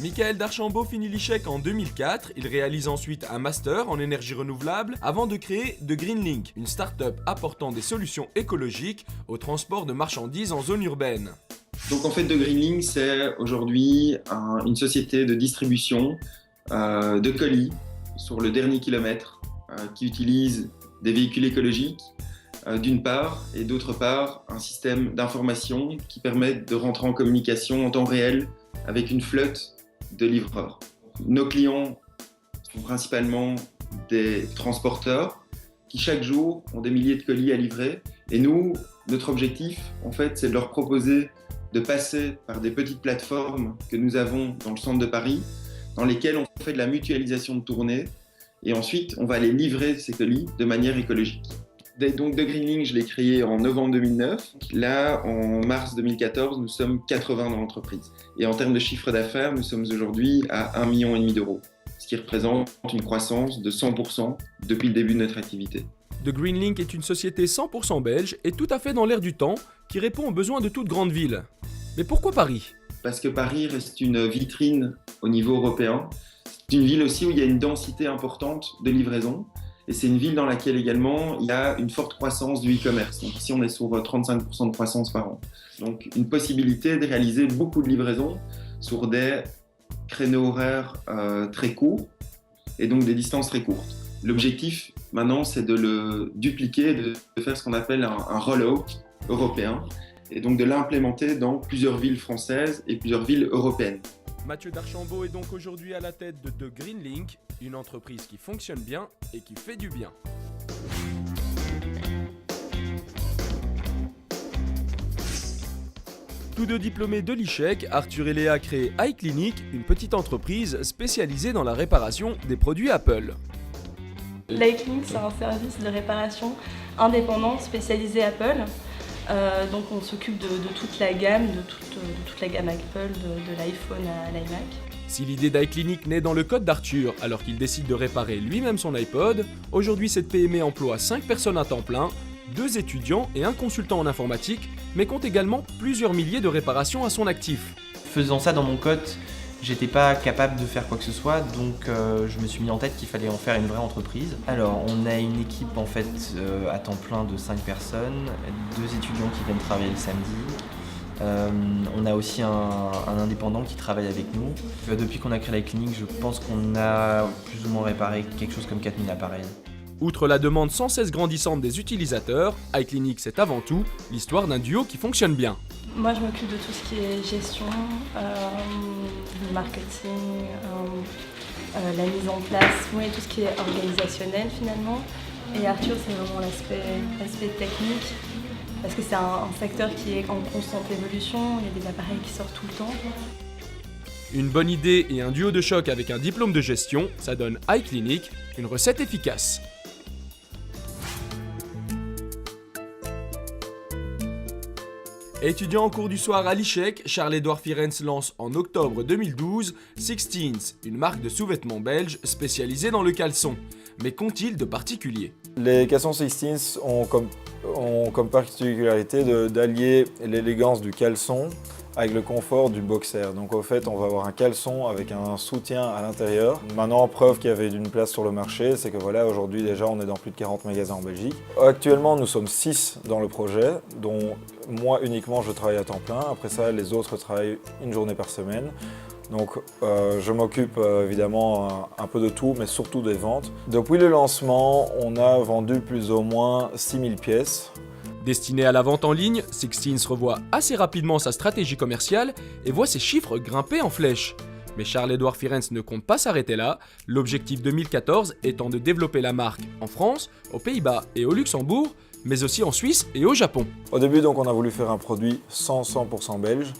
Michael Darchambault finit l'ICHEC en 2004, il réalise ensuite un master en énergie renouvelable avant de créer The Greenlink, une start-up apportant des solutions écologiques au transport de marchandises en zone urbaine. Donc en fait, The Greenlink, c'est aujourd'hui une société de distribution de colis sur le dernier kilomètre qui utilise des véhicules écologiques d'une part, et d'autre part, un système d'information qui permet de rentrer en communication en temps réel avec une flotte de livreurs. Nos clients sont principalement des transporteurs qui chaque jour ont des milliers de colis à livrer. Et nous, notre objectif, en fait, c'est de leur proposer de passer par des petites plateformes que nous avons dans le centre de Paris, dans lesquelles on fait de la mutualisation de tournées. Et ensuite, on va aller livrer ces colis de manière écologique. Donc, The Greenlink, je l'ai créé en novembre 2009. Là, en mars 2014, nous sommes 80 dans l'entreprise. Et en termes de chiffre d'affaires, nous sommes aujourd'hui à 1,5 million d'euros, ce qui représente une croissance de 100% depuis le début de notre activité. The Greenlink est une société 100% belge et tout à fait dans l'air du temps, qui répond aux besoins de toute grande ville. Mais pourquoi Paris ? Parce que Paris reste une vitrine au niveau européen. C'est une ville aussi où il y a une densité importante de livraison. Et c'est une ville dans laquelle également il y a une forte croissance du e-commerce. Donc ici, on est sur 35% de croissance par an. Donc une possibilité de réaliser beaucoup de livraisons sur des créneaux horaires très courts et donc des distances très courtes. L'objectif maintenant, c'est de le dupliquer, de faire ce qu'on appelle un roll-out européen et donc de l'implémenter dans plusieurs villes françaises et plusieurs villes européennes. Mathieu Darchambault est donc aujourd'hui à la tête de The Greenlink, une entreprise qui fonctionne bien et qui fait du bien. Tous deux diplômés de l'ICHEC, Arthur et Léa créent iClinic, une petite entreprise spécialisée dans la réparation des produits Apple. l'iClinic, c'est un service de réparation indépendant spécialisé Apple. Donc on s'occupe de toute la gamme, de toute la gamme Apple, de l'iPhone à l'iMac. Si l'idée d'iClinic naît dans le code d'Arthur alors qu'il décide de réparer lui-même son iPod, aujourd'hui cette PME emploie 5 personnes à temps plein, 2 étudiants et un consultant en informatique, mais compte également plusieurs milliers de réparations à son actif. Faisant ça dans mon code, j'étais pas capable de faire quoi que ce soit, donc je me suis mis en tête qu'il fallait en faire une vraie entreprise. Alors on a une équipe en fait à temps plein de 5 personnes, 2 étudiants qui viennent travailler le samedi. On a aussi un indépendant qui travaille avec nous. Depuis qu'on a créé l'iClinic, je pense qu'on a plus ou moins réparé quelque chose comme 4000 appareils. Outre la demande sans cesse grandissante des utilisateurs, iClinic c'est avant tout l'histoire d'un duo qui fonctionne bien. Moi je m'occupe de tout ce qui est gestion, le marketing, la mise en place, tout ce qui est organisationnel finalement. Et Arthur c'est vraiment l'aspect technique, parce que c'est un secteur qui est en constante évolution, il y a des appareils qui sortent tout le temps. Une bonne idée et un duo de choc avec un diplôme de gestion, ça donne iClinic, une recette efficace. Étudiant en cours du soir à l'ICHEC, Charles-Édouard Firens lance en octobre 2012 Sixteens, une marque de sous-vêtements belge spécialisée dans le caleçon. Mais qu'ont-ils de particulier ? Les caleçons Sixteens ont comme particularité d'allier l'élégance du caleçon avec le confort du boxer. Donc au fait, on va avoir un caleçon avec un soutien à l'intérieur. Maintenant, preuve qu'il y avait une place sur le marché, c'est que voilà, aujourd'hui déjà, on est dans plus de 40 magasins en Belgique. Actuellement, nous sommes 6 dans le projet, dont moi uniquement, je travaille à temps plein. Après ça, les autres travaillent une journée par semaine. Donc je m'occupe évidemment un peu de tout, mais surtout des ventes. Depuis le lancement, on a vendu plus ou moins 6000 pièces. Destiné à la vente en ligne, Sixteens revoit assez rapidement sa stratégie commerciale et voit ses chiffres grimper en flèche. Mais Charles-Édouard Firens ne compte pas s'arrêter là, l'objectif 2014 étant de développer la marque en France, aux Pays-Bas et au Luxembourg, mais aussi en Suisse et au Japon. Au début, donc, on a voulu faire un produit 100% belge,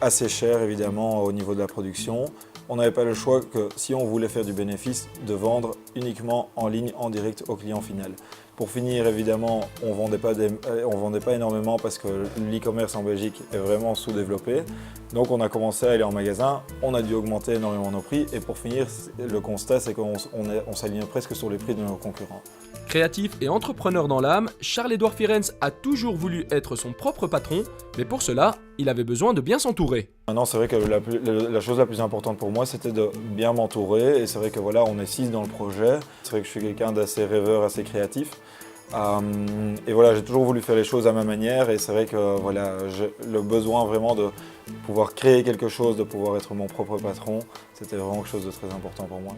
assez cher évidemment au niveau de la production. On n'avait pas le choix que, si on voulait faire du bénéfice, de vendre uniquement en ligne, en direct au client final. Pour finir, évidemment, on vendait pas énormément parce que l'e-commerce en Belgique est vraiment sous-développé. Donc on a commencé à aller en magasin, on a dû augmenter énormément nos prix et pour finir, le constat c'est qu'on s'aligne presque sur les prix de nos concurrents. Créatif et entrepreneur dans l'âme, Charles-Édouard Firenze a toujours voulu être son propre patron, mais pour cela, il avait besoin de bien s'entourer. Maintenant, c'est vrai que la chose la plus importante pour moi, c'était de bien m'entourer. Et c'est vrai que voilà, on est 6 dans le projet. C'est vrai que je suis quelqu'un d'assez rêveur, assez créatif. Et voilà, j'ai toujours voulu faire les choses à ma manière. Et c'est vrai que voilà, j'ai le besoin vraiment de pouvoir créer quelque chose, de pouvoir être mon propre patron. C'était vraiment quelque chose de très important pour moi.